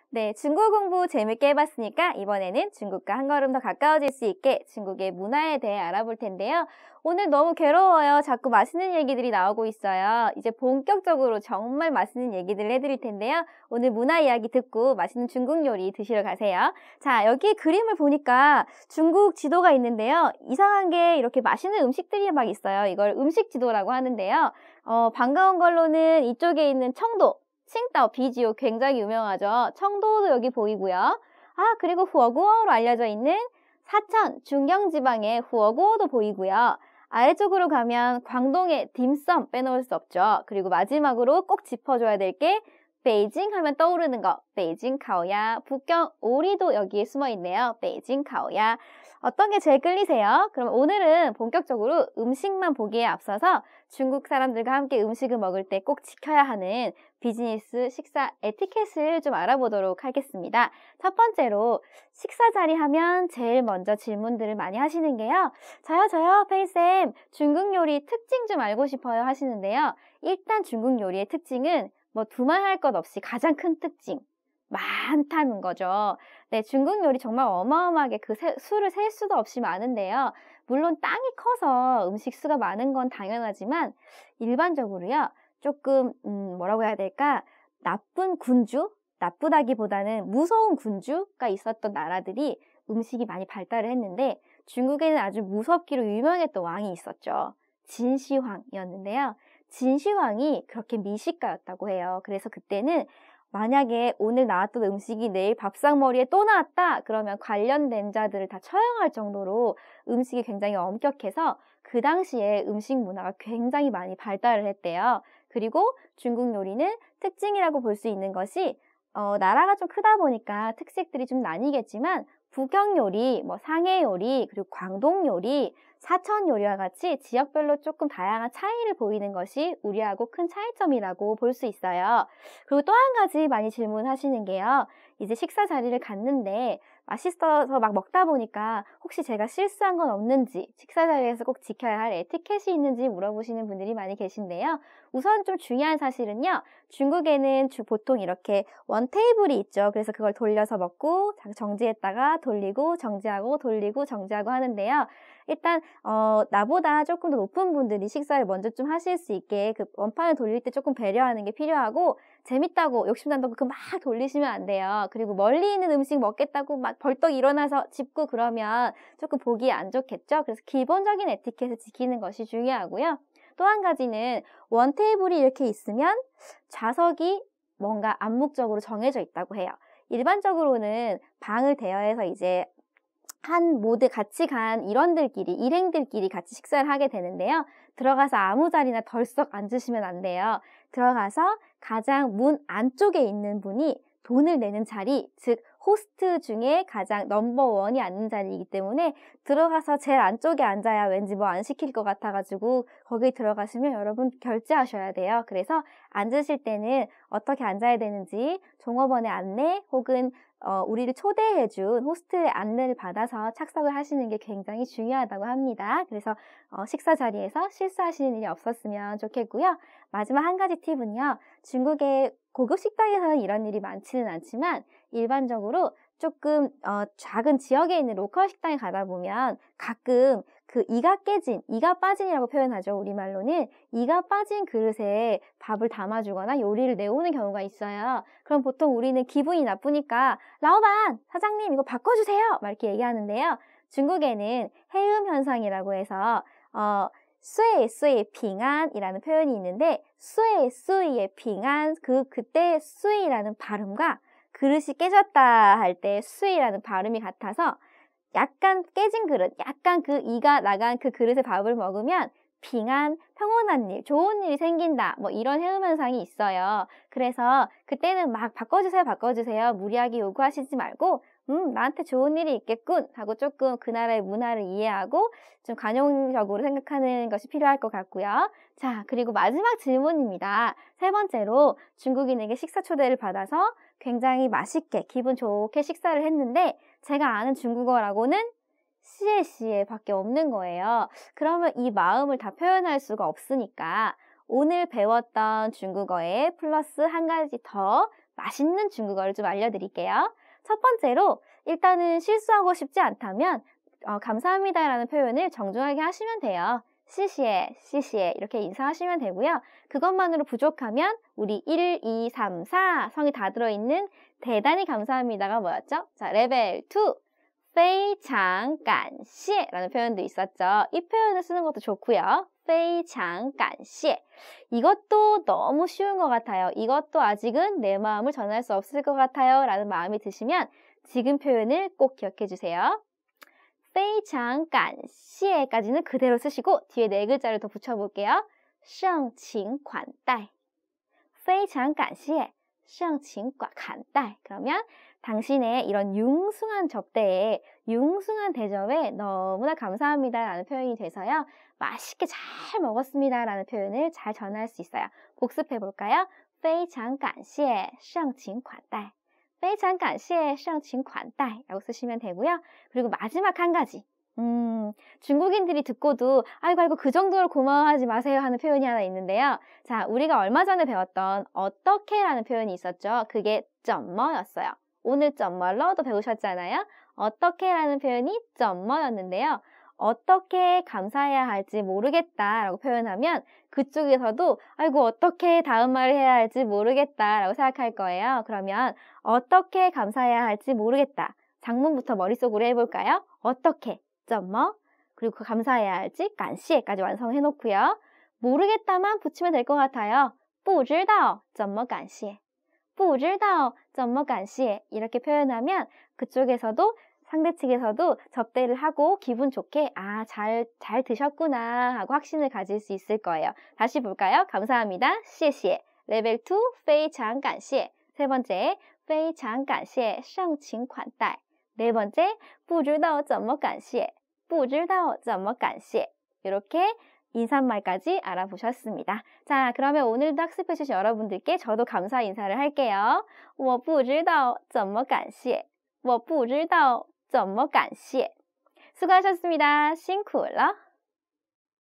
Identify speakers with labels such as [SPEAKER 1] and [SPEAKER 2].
[SPEAKER 1] 네, 중국 공부 재밌게 해봤으니까 이번에는 중국과 한 걸음 더 가까워질 수 있게 중국의 문화에 대해 알아볼 텐데요. 오늘 너무 괴로워요. 자꾸 맛있는 얘기들이 나오고 있어요. 이제 본격적으로 정말 맛있는 얘기들을 해드릴 텐데요. 오늘 문화 이야기 듣고 맛있는 중국 요리 드시러 가세요. 자, 여기 그림을 보니까 중국 지도가 있는데요. 이상한 게 이렇게 맛있는 음식들이 막 있어요. 이걸 음식 지도라고 하는데요. 반가운 걸로는 이쪽에 있는 청도, 칭따오 비지오 굉장히 유명하죠. 청도도 여기 보이고요. 그리고 후어구어로 알려져 있는 사천, 중경지방의 후어구어도 보이고요. 아래쪽으로 가면 광동의 딤섬 빼놓을 수 없죠. 그리고 마지막으로 꼭 짚어줘야 될 게 베이징 하면 떠오르는 거, 베이징 카오야. 북경 오리도 여기에 숨어 있네요. 베이징 카오야. 어떤 게 제일 끌리세요? 그럼 오늘은 본격적으로 음식만 보기에 앞서서 중국 사람들과 함께 음식을 먹을 때 꼭 지켜야 하는 비즈니스 식사 에티켓을 좀 알아보도록 하겠습니다. 첫 번째로 식사 자리 하면 제일 먼저 질문들을 많이 하시는 게요. 저요, 페이쌤, 중국 요리 특징 좀 알고 싶어요 하시는데요. 일단 중국 요리의 특징은 뭐 두말할 것 없이 가장 큰 특징, 많다는 거죠. 네, 중국 요리 정말 어마어마하게 수를 셀 수도 없이 많은데요. 물론 땅이 커서 음식 수가 많은 건 당연하지만 일반적으로요. 조금 뭐라고 해야 될까? 나쁜 군주? 나쁘다기보다는 무서운 군주가 있었던 나라들이 음식이 많이 발달을 했는데 중국에는 아주 무섭기로 유명했던 왕이 있었죠. 진시황이었는데요. 진시황이 그렇게 미식가였다고 해요. 그래서 그때는 만약에 오늘 나왔던 음식이 내일 밥상머리에 또 나왔다 그러면 관련된 자들을 다 처형할 정도로 음식이 굉장히 엄격해서 그 당시에 음식 문화가 굉장히 많이 발달을 했대요. 그리고 중국 요리는 특징이라고 볼 수 있는 것이 나라가 좀 크다 보니까 특색들이 좀 나뉘겠지만 북경 요리, 상해 요리, 그리고 광동 요리, 사천 요리와 같이 지역별로 조금 다양한 차이를 보이는 것이 우리하고 큰 차이점이라고 볼 수 있어요. 그리고 또 한 가지 많이 질문하시는 게요. 이제 식사 자리를 갔는데 맛있어서 막 먹다 보니까 혹시 제가 실수한 건 없는지, 식사 자리에서 꼭 지켜야 할 에티켓이 있는지 물어보시는 분들이 많이 계신데요. 우선 좀 중요한 사실은요. 중국에는 보통 이렇게 원 테이블이 있죠. 그래서 그걸 돌려서 먹고 정지했다가 돌리고 정지하고 돌리고 정지하고 하는데요. 일단 나보다 조금 더 높은 분들이 식사를 먼저 좀 하실 수 있게 그 원판을 돌릴 때 조금 배려하는 게 필요하고 재밌다고 욕심난다고 막 돌리시면 안 돼요. 그리고 멀리 있는 음식 먹겠다고 막 벌떡 일어나서 짚고 그러면 조금 보기 안 좋겠죠. 그래서 기본적인 에티켓을 지키는 것이 중요하고요. 또 한 가지는 원 테이블이 이렇게 있으면 좌석이 뭔가 암묵적으로 정해져 있다고 해요. 일반적으로는 방을 대여해서 이제 한 모두 같이 간 일행들끼리 같이 식사를 하게 되는데요. 들어가서 아무 자리나 덜썩 앉으시면 안 돼요. 들어가서 가장 문 안쪽에 있는 분이 돈을 내는 자리, 즉 호스트 중에 가장 넘버원이 앉는 자리이기 때문에 들어가서 제일 안쪽에 앉아야 왠지 뭐 안 시킬 것 같아가지고 거기 들어가시면 여러분 결제하셔야 돼요. 그래서 앉으실 때는 어떻게 앉아야 되는지 종업원의 안내 혹은 우리를 초대해준 호스트의 안내를 받아서 착석을 하시는 게 굉장히 중요하다고 합니다. 그래서 식사 자리에서 실수하시는 일이 없었으면 좋겠고요. 마지막 한 가지 팁은요. 중국의 고급 식당에서는 이런 일이 많지는 않지만 일반적으로 조금 작은 지역에 있는 로컬 식당에 가다 보면 가끔 그 이가 빠진이라고 표현하죠. 우리말로는 이가 빠진 그릇에 밥을 담아주거나 요리를 내오는 경우가 있어요. 그럼 보통 우리는 기분이 나쁘니까 라오반, 사장님 이거 바꿔주세요 막 이렇게 얘기하는데요. 중국에는 해음 현상이라고 해서 수이 핑안이라는 표현이 있는데 수이의 핑안 그때 수이라는 발음과 그릇이 깨졌다 할 때 수이라는 발음이 같아서 약간 깨진 그릇, 약간 그 이가 나간 그 그릇에 밥을 먹으면 핑안, 평온한 일, 좋은 일이 생긴다 뭐 이런 해음 현상이 있어요. 그래서 그때는 막 바꿔주세요 무리하게 요구하시지 말고 나한테 좋은 일이 있겠군 하고 조금 그 나라의 문화를 이해하고 좀 관용적으로 생각하는 것이 필요할 것 같고요. 자, 그리고 마지막 질문입니다. 세 번째로 중국인에게 식사 초대를 받아서 굉장히 맛있게 기분 좋게 식사를 했는데 제가 아는 중국어라고는 시에 밖에 없는 거예요. 그러면 이 마음을 다 표현할 수가 없으니까 오늘 배웠던 중국어에 플러스 한 가지 더 맛있는 중국어를 좀 알려드릴게요. 첫 번째로 일단은 실수하고 싶지 않다면 감사합니다라는 표현을 정중하게 하시면 돼요. 시시에, 시시에 이렇게 인사하시면 되고요. 그것만으로 부족하면 우리 1, 2, 3, 4 성이 다 들어있는 대단히 감사합니다가 뭐였죠? 자, 레벨 2, 非常感谢라는 표현도 있었죠. 이 표현을 쓰는 것도 좋고요. 非常感谢 이것도 너무 쉬운 것 같아요. 이것도 아직은 내 마음을 전할 수 없을 것 같아요 라는 마음이 드시면 지금 표현을 꼭 기억해 주세요. 非常感谢까지는 그대로 쓰시고 뒤에 네 글자를 더 붙여볼게요. 盛情款待非常感谢盛情款待그러면 당신의 이런 융숭한 접대에 융숭한 대접에 너무나 감사합니다 라는 표현이 돼서요. 맛있게 잘 먹었습니다 라는 표현을 잘 전할 수 있어요. 복습해 볼까요? 非常感谢盛情款待非常感谢盛情款待라고 쓰시면 되고요. 그리고 마지막 한 가지 중국인들이 듣고도 아이고 그 정도로 고마워하지 마세요 하는 표현이 하나 있는데요. 자, 우리가 얼마 전에 배웠던 어떻게 라는 표현이 있었죠. 그게 怎么였어요. 오늘 怎么了도 배우셨잖아요. 어떻게 라는 표현이 怎么였는데요. 어떻게 감사해야 할지 모르겠다 라고 표현하면 그쪽에서도 아이고 어떻게 다음 말을 해야 할지 모르겠다 라고 생각할 거예요. 그러면 어떻게 감사해야 할지 모르겠다. 장문부터 머릿속으로 해볼까요? 어떻게, 怎么, 그리고 감사해야 할지 感谢까지 완성해 놓고요. 모르겠다만 붙이면 될 것 같아요. 不知道怎么感谢不知道怎么感谢이렇게 표현하면 그쪽에서도 상대 측에서도 접대를 하고 기분 좋게 잘 드셨구나 하고 확신을 가질 수 있을 거예요. 다시 볼까요? 감사합니다. 谢谢 레벨 2, 非常感谢 세 번째, 非常感谢盛情款待 네 번째, 不知道怎么感谢不知道怎么感谢이렇게 인사말까지 알아보셨습니다. 자, 그러면 오늘도 학습해주신 여러분들께 저도 감사 인사를 할게요. 我不知道怎么感谢我不知道怎么感谢 수고하셨습니다. 辛苦了